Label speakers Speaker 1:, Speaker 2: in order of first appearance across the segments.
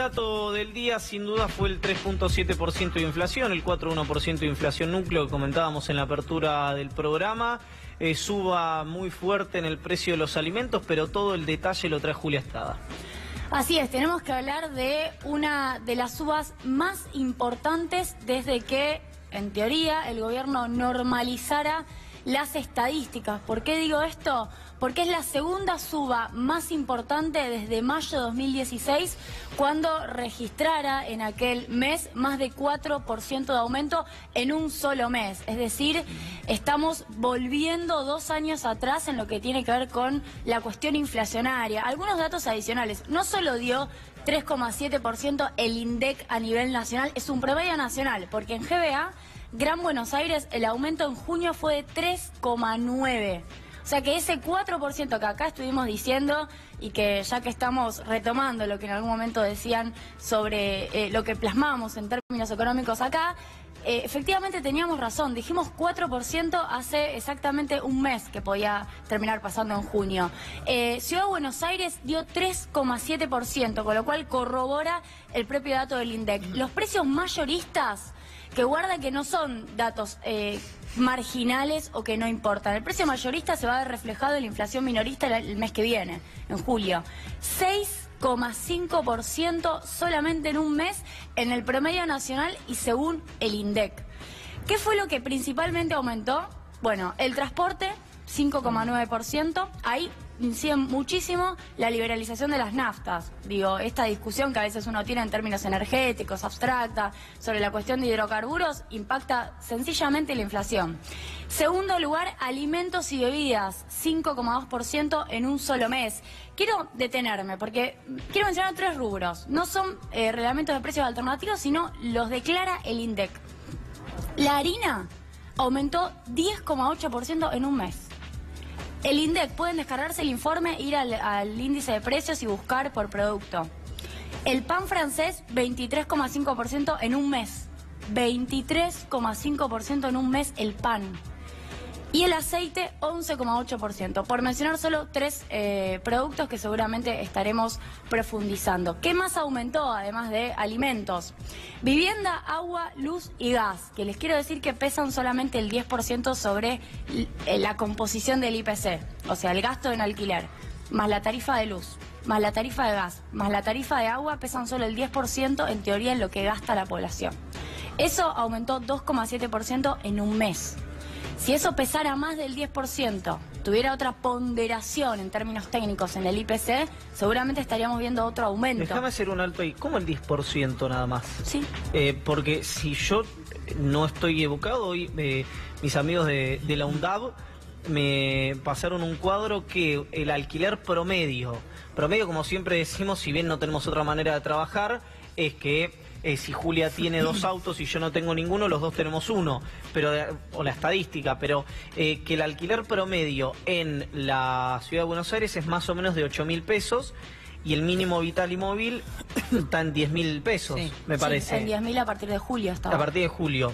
Speaker 1: dato del día sin duda fue el 3.7% de inflación, el 4,1% de inflación núcleo que comentábamos en la apertura del programa. Suba muy fuerte en el precio de los alimentos, pero todo el detalle lo trae Julia Estrada.
Speaker 2: Así es, tenemos que hablar de una de las subas más importantes desde que, en teoría, el gobierno normalizara las estadísticas. ¿Por qué digo esto? Porque es la segunda suba más importante desde mayo de 2016, cuando registrara en aquel mes más de 4% de aumento en un solo mes. Es decir, estamos volviendo 2 años atrás en lo que tiene que ver con la cuestión inflacionaria. Algunos datos adicionales. No solo dio 3,7% el INDEC a nivel nacional, es un promedio nacional, porque en GBA, Gran Buenos Aires, el aumento en junio fue de 3,9%. O sea que ese 4% que acá estuvimos diciendo, y que ya que estamos retomando lo que en algún momento decían sobre lo que plasmamos en términos económicos acá, efectivamente teníamos razón. Dijimos 4% hace exactamente un mes que podía terminar pasando en junio. Ciudad de Buenos Aires dio 3,7%, con lo cual corrobora el propio dato del INDEC. Los precios mayoristas, que guarda que no son datos marginales o que no importan. El precio mayorista se va a ver reflejado en la inflación minorista el mes que viene, en julio. 6,5% solamente en un mes en el promedio nacional y según el INDEC. ¿Qué fue lo que principalmente aumentó? Bueno, el transporte, 5,9%. Ahí incide muchísimo la liberalización de las naftas. Digo, esta discusión que a veces uno tiene en términos energéticos, abstracta, sobre la cuestión de hidrocarburos, impacta sencillamente la inflación. Segundo lugar, alimentos y bebidas, 5,2% en un solo mes. Quiero detenerme porque quiero mencionar 3 rubros. No son reglamentos de precios alternativos, sino los declara el INDEC. La harina aumentó 10,8% en un mes. El INDEC, pueden descargarse el informe, ir al índice de precios y buscar por producto. El pan francés, 23,5% en un mes. 23,5% en un mes el pan. Y el aceite, 11,8%. Por mencionar solo 3 productos que seguramente estaremos profundizando. ¿Qué más aumentó, además de alimentos? Vivienda, agua, luz y gas, que les quiero decir que pesan solamente el 10% sobre la composición del IPC. O sea, el gasto en alquiler, más la tarifa de luz, más la tarifa de gas, más la tarifa de agua, pesan solo el 10% en teoría en lo que gasta la población. Eso aumentó 2,7% en un mes. Si eso pesara más del 10%, tuviera otra ponderación en términos técnicos en el IPC, seguramente estaríamos viendo otro aumento.
Speaker 1: Déjame hacer un alto ahí. ¿Cómo el 10% nada más?
Speaker 2: Sí.
Speaker 1: Porque si yo no estoy equivocado, hoy mis amigos de la UNDAV me pasaron un cuadro que el alquiler promedio como siempre decimos, si bien no tenemos otra manera de trabajar, es que si Julia tiene 2 autos y yo no tengo ninguno, los 2 tenemos uno, o la estadística, pero que el alquiler promedio en la Ciudad de Buenos Aires es más o menos de 8.000 pesos y el mínimo vital y móvil está en 10.000 pesos, sí, me parece.
Speaker 2: Sí, en 10.000 a partir de julio estaba.
Speaker 1: A partir de julio.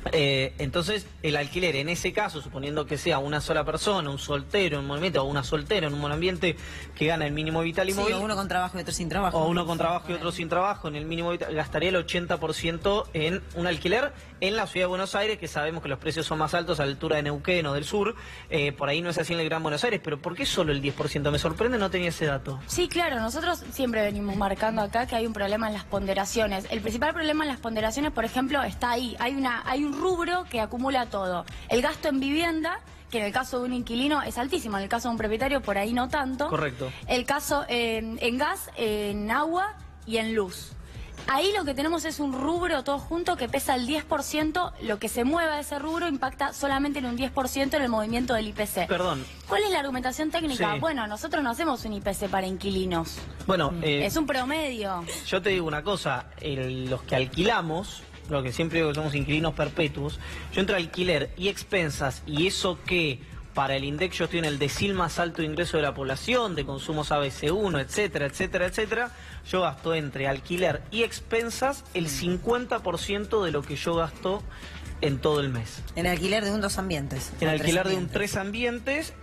Speaker 1: Entonces, el alquiler, en ese caso, suponiendo que sea una sola persona, un soltero en un movimiento, o una soltera en un monoambiente que gana el mínimo vital y móvil.
Speaker 3: O uno con trabajo y otro sin trabajo.
Speaker 1: O uno con trabajo y otro sin trabajo, en el mínimo vital, gastaría el 80% en un alquiler en la Ciudad de Buenos Aires, que sabemos que los precios son más altos a la altura de Neuquén o del sur. Por ahí no es así en el Gran Buenos Aires, pero ¿por qué solo el 10%? Me sorprende, no tenía ese dato.
Speaker 2: Sí, claro, nosotros siempre venimos marcando acá que hay un problema en las ponderaciones. El principal problema en las ponderaciones, por ejemplo, está ahí. Hay un rubro que acumula todo. El gasto en vivienda, que en el caso de un inquilino es altísimo, en el caso de un propietario por ahí no tanto.
Speaker 1: Correcto.
Speaker 2: El caso en gas, en agua y en luz. Ahí lo que tenemos es un rubro todo junto que pesa el 10%, lo que se mueva de ese rubro impacta solamente en un 10% en el movimiento del IPC.
Speaker 1: Perdón.
Speaker 2: ¿Cuál es la argumentación técnica?
Speaker 1: Sí.
Speaker 2: Bueno, nosotros no hacemos un IPC para inquilinos.
Speaker 1: Bueno,
Speaker 2: es un promedio.
Speaker 1: Yo te digo una cosa, los que alquilamos, lo que siempre digo que somos inquilinos perpetuos, yo entre alquiler y expensas y eso que para el INDEC yo estoy en el decil más alto de ingreso de la población, de consumos ABC1, etcétera, etcétera, etcétera, yo gasto entre alquiler y expensas el 50% de lo que yo gasto en todo el mes.
Speaker 3: En alquiler de un 2 ambientes.
Speaker 1: En alquiler de un 3 ambientes,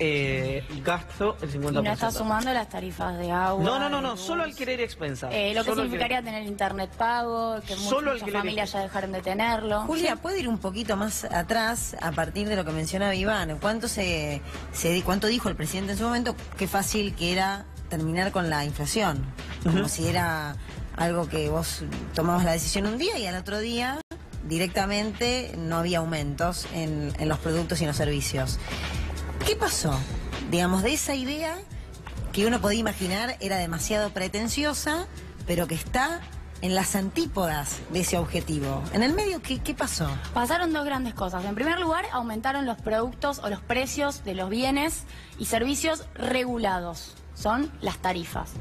Speaker 1: gasto el 50%.
Speaker 2: Y no está sumando las tarifas de agua.
Speaker 1: No, solo alquiler y expensas.
Speaker 2: Lo que significaría tener internet pago, que muchas familias ya dejaron de tenerlo.
Speaker 3: Julia, ¿puede ir un poquito más atrás a partir de lo que mencionaba Iván? ¿Cuánto dijo el presidente en su momento? Qué fácil que era terminar con la inflación. Como si era algo que vos tomabas la decisión un día y al otro día directamente no había aumentos en los productos y en los servicios. ¿Qué pasó? Digamos, de esa idea que uno podía imaginar era demasiado pretenciosa, pero que está en las antípodas de ese objetivo. En el medio, ¿qué pasó?
Speaker 2: Pasaron dos grandes cosas. En primer lugar, aumentaron los productos o los precios de los bienes y servicios regulados. Son las tarifas.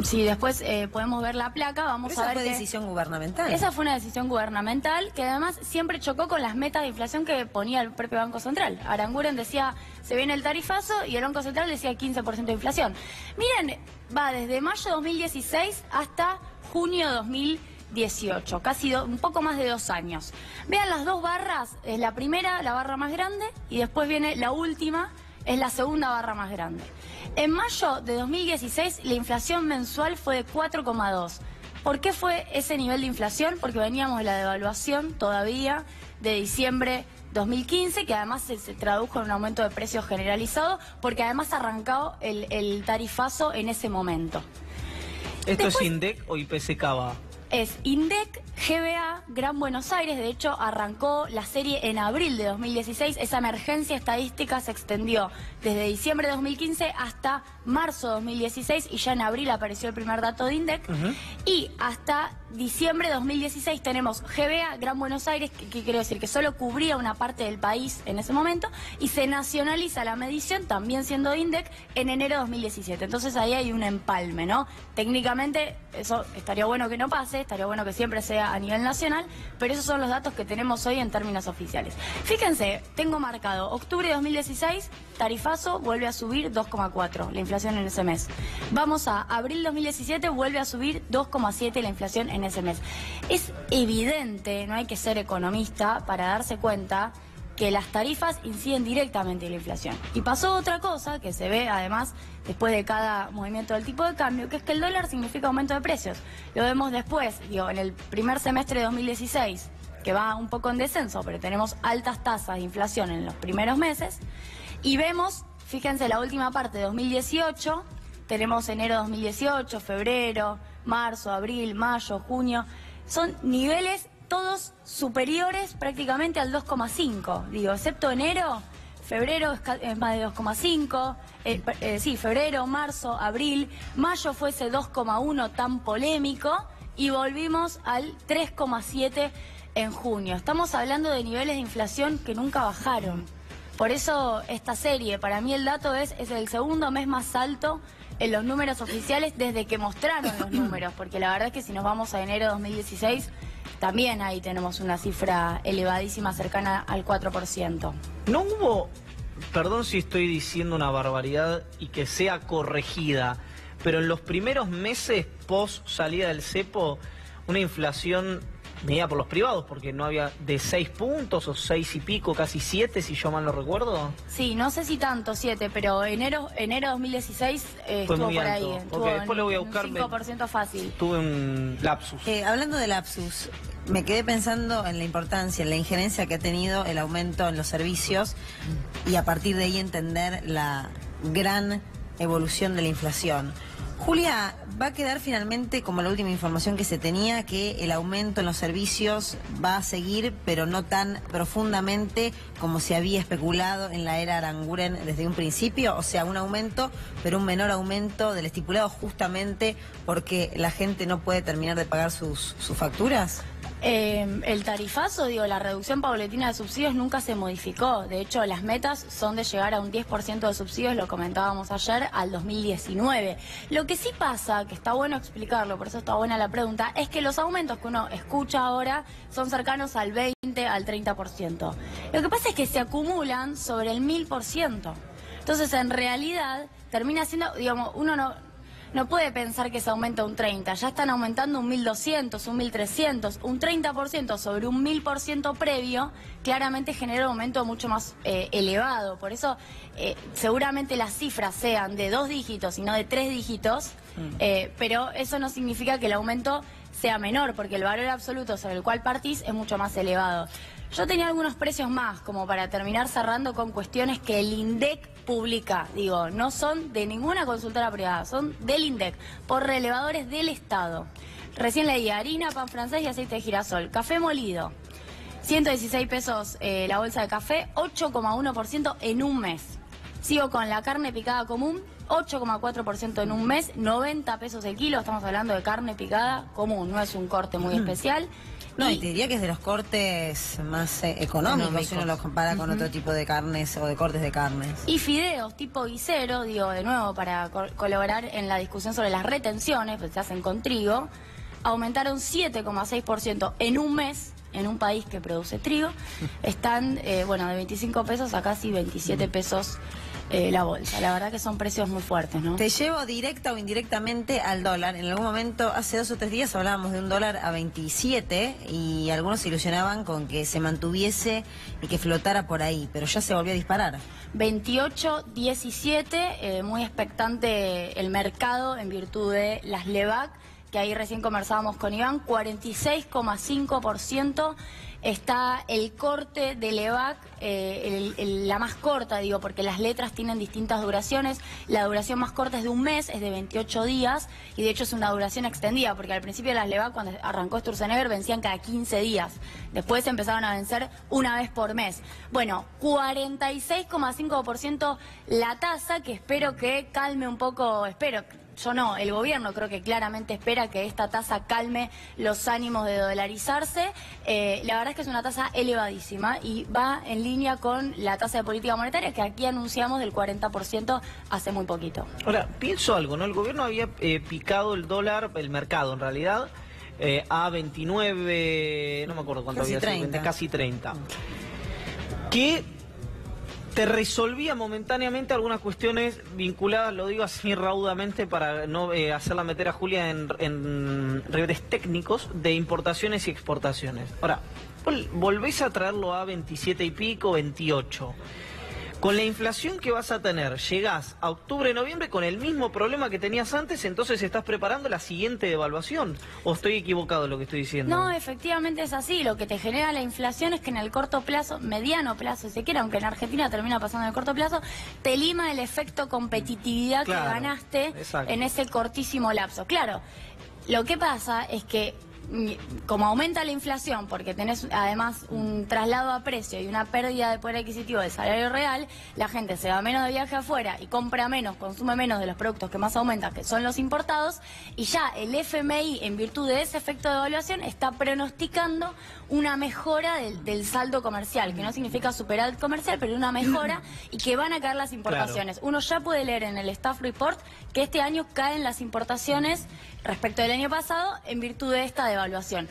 Speaker 2: Si después podemos ver la placa, vamos a ver
Speaker 3: que... Esa fue decisión gubernamental.
Speaker 2: Esa fue una decisión gubernamental que además siempre chocó con las metas de inflación que ponía el propio Banco Central. Aranguren decía, se viene el tarifazo, y el Banco Central decía 15% de inflación. Miren, va desde mayo de 2016 hasta junio de 2018, casi un poco más de 2 años. Vean las dos barras, es la primera, la barra más grande, y después viene la última, es la segunda barra más grande. En mayo de 2016 la inflación mensual fue de 4,2. ¿Por qué fue ese nivel de inflación? Porque veníamos de la devaluación todavía de diciembre 2015, que además se tradujo en un aumento de precios generalizado, porque además arrancó el tarifazo en ese momento.
Speaker 1: ¿Esto es INDEC o IPC-CABA?
Speaker 2: Es INDEC, GBA, Gran Buenos Aires. De hecho, arrancó la serie en abril de 2016. Esa emergencia estadística se extendió desde diciembre de 2015 hasta marzo de 2016, y ya en abril apareció el primer dato de INDEC. Y hasta diciembre de 2016 tenemos GBA, Gran Buenos Aires, que quiere decir que solo cubría una parte del país en ese momento, y se nacionaliza la medición, también siendo INDEC, en enero de 2017. Entonces ahí hay un empalme, ¿no? Técnicamente eso estaría bueno que no pase, estaría bueno que siempre sea a nivel nacional, pero esos son los datos que tenemos hoy en términos oficiales. Fíjense, tengo marcado octubre de 2016, tarifazo, vuelve a subir 2,4 la inflación en ese mes. Vamos a abril 2017, vuelve a subir 2,7 la inflación en ese mes. Es evidente, no hay que ser economista para darse cuenta que las tarifas inciden directamente en la inflación. Y pasó otra cosa que se ve además después de cada movimiento del tipo de cambio, que es que el dólar significa aumento de precios. Lo vemos después, en el primer semestre de 2016, que va un poco en descenso, pero tenemos altas tasas de inflación en los primeros meses. Y vemos, fíjense, la última parte de 2018, tenemos enero de 2018, febrero, marzo, abril, mayo, junio, son niveles todos superiores prácticamente al 2,5, excepto enero. Febrero es más de 2,5, sí, febrero, marzo, abril, mayo fue ese 2,1 tan polémico, y volvimos al 3,7 en junio. Estamos hablando de niveles de inflación que nunca bajaron. Por eso esta serie, para mí el dato es el segundo mes más alto en los números oficiales desde que mostraron los números, porque la verdad es que si nos vamos a enero de 2016, también ahí tenemos una cifra elevadísima, cercana al 4%.
Speaker 1: ¿No hubo, perdón si estoy diciendo una barbaridad y que sea corregida, pero en los primeros meses post salida del cepo, una inflación medida por los privados, porque no había de 6 puntos o 6 y pico, casi 7, si yo mal no recuerdo?
Speaker 2: Sí, no sé si tanto 7, pero enero 2016 estuvo por ahí.
Speaker 1: Estuvo después lo voy a buscar.
Speaker 2: 5% fácil.
Speaker 1: Tuve un lapsus.
Speaker 3: Hablando de lapsus, me quedé pensando en la importancia, en la injerencia que ha tenido el aumento en los servicios, y a partir de ahí entender la gran evolución de la inflación. Julia, ¿va a quedar finalmente como la última información que se tenía, que el aumento en los servicios va a seguir, pero no tan profundamente como se había especulado en la era Aranguren desde un principio? O sea, un aumento, pero un menor aumento del estipulado, justamente porque la gente no puede terminar de pagar sus facturas.
Speaker 2: El tarifazo, la reducción paulatina de subsidios nunca se modificó. De hecho, las metas son de llegar a un 10% de subsidios, lo comentábamos ayer, al 2019. Lo que sí pasa, que está bueno explicarlo, por eso está buena la pregunta, es que los aumentos que uno escucha ahora son cercanos al 20, al 30%. Lo que pasa es que se acumulan sobre el 1000%. Entonces, en realidad, termina siendo, uno no puede pensar que se aumenta un 30%, ya están aumentando un 1.200, un 1.300, un 30% sobre un 1.000% previo, claramente genera un aumento mucho más elevado. Por eso seguramente las cifras sean de 2 dígitos y no de 3 dígitos, pero eso no significa que el aumento sea menor, porque el valor absoluto sobre el cual partís es mucho más elevado. Yo tenía algunos precios más, como para terminar cerrando con cuestiones que el INDEC publica. Digo, no son de ninguna consultora privada, son del INDEC, por relevadores del Estado. Recién leí harina, pan francés y aceite de girasol. Café molido, 116 pesos la bolsa de café, 8,1% en un mes. Sigo con la carne picada común, 8,4% en un mes, 90 pesos el kilo. Estamos hablando de carne picada común, no es un corte muy especial.
Speaker 3: No, y te diría que es de los cortes más económicos si uno los compara con otro tipo de carnes o de cortes de carnes.
Speaker 2: Y fideos tipo guisero, digo de nuevo para colaborar en la discusión sobre las retenciones, pues se hacen con trigo, aumentaron 7,6% en un mes en un país que produce trigo. Están, bueno, de 25 pesos a casi 27 pesos la bolsa. La verdad que son precios muy fuertes, ¿no?
Speaker 3: Te llevo directa o indirectamente al dólar. En algún momento, hace 2 o 3 días, hablábamos de un dólar a 27 y algunos se ilusionaban con que se mantuviese y que flotara por ahí, pero ya se volvió a disparar.
Speaker 2: 28,17, muy expectante el mercado en virtud de las LEVAC, que ahí recién conversábamos con Iván, 46,5%. Está el corte de LEVAC, la más corta, digo, porque las letras tienen distintas duraciones. La duración más corta es de un mes, es de 28 días, y de hecho es una duración extendida, porque al principio las LEVAC, cuando arrancó Sturzenegger, vencían cada 15 días. Después empezaron a vencer una vez por mes. Bueno, 46,5% la tasa, que espero que calme un poco, yo no, el gobierno creo que claramente espera que esta tasa calme los ánimos de dolarizarse. La verdad es que es una tasa elevadísima y va en línea con la tasa de política monetaria que aquí anunciamos del 40% hace muy poquito.
Speaker 1: Ahora, pienso algo, ¿no? El gobierno había picado el dólar, el mercado en realidad, a 29, no me acuerdo cuánto
Speaker 3: casi
Speaker 1: había
Speaker 3: 30.
Speaker 1: sido, casi 30. Que te resolvía momentáneamente algunas cuestiones vinculadas, lo digo así raudamente para no hacerla meter a Julia en redes técnicos, de importaciones y exportaciones. Ahora, volvés a traerlo a 27 y pico, 28. Con la inflación que vas a tener, llegás a octubre, noviembre con el mismo problema que tenías antes, entonces estás preparando la siguiente devaluación. ¿O estoy equivocado en lo que estoy diciendo?
Speaker 2: No, efectivamente es así. Lo que te genera la inflación es que en el corto plazo, mediano plazo, si se quiere, aunque en Argentina termina pasando en el corto plazo, te lima el efecto competitividad
Speaker 1: Claro,
Speaker 2: que ganaste
Speaker 1: exacto.
Speaker 2: en ese cortísimo lapso. Claro, lo que pasa es que como aumenta la inflación, porque tenés además un traslado a precio y una pérdida de poder adquisitivo del salario real, la gente se va menos de viaje afuera y compra menos, consume menos de los productos que más aumentan, que son los importados, y ya el FMI, en virtud de ese efecto de devaluación, está pronosticando una mejora del saldo comercial, que no significa superávit comercial, pero una mejora, y que van a caer las importaciones. Claro. Uno ya puede leer en el Staff Report que este año caen las importaciones respecto del año pasado en virtud de esta devaluación.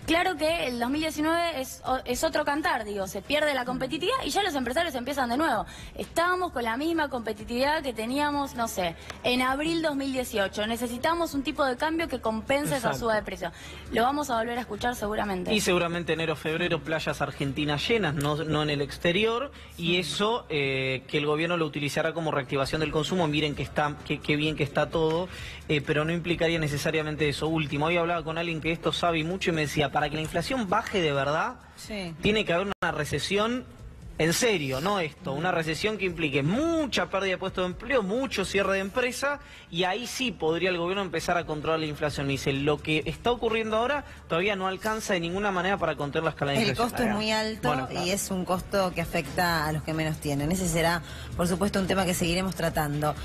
Speaker 2: Claro que el 2019 es otro cantar, digo, se pierde la competitividad y ya los empresarios empiezan de nuevo. Estábamos con la misma competitividad que teníamos, no sé, en abril 2018. Necesitamos un tipo de cambio que compense esa suba de precio. Lo vamos a volver a escuchar seguramente.
Speaker 1: Y seguramente enero, febrero, playas argentinas llenas, no en el exterior, y eso que el gobierno lo utilizará como reactivación del consumo. Miren que qué bien que está todo, pero no implicaría necesariamente eso último. Hoy hablaba con alguien que esto sabe mucho y me decía, para que la inflación baje de verdad, tiene que haber una recesión en serio, no esto, una recesión que implique mucha pérdida de puestos de empleo, mucho cierre de empresa, y ahí sí podría el gobierno empezar a controlar la inflación. Me dice, lo que está ocurriendo ahora todavía no alcanza de ninguna manera para contener la escala de inflación.
Speaker 3: El costo es muy alto, bueno, claro, y es un costo que afecta a los que menos tienen. Ese será, por supuesto, un tema que seguiremos tratando.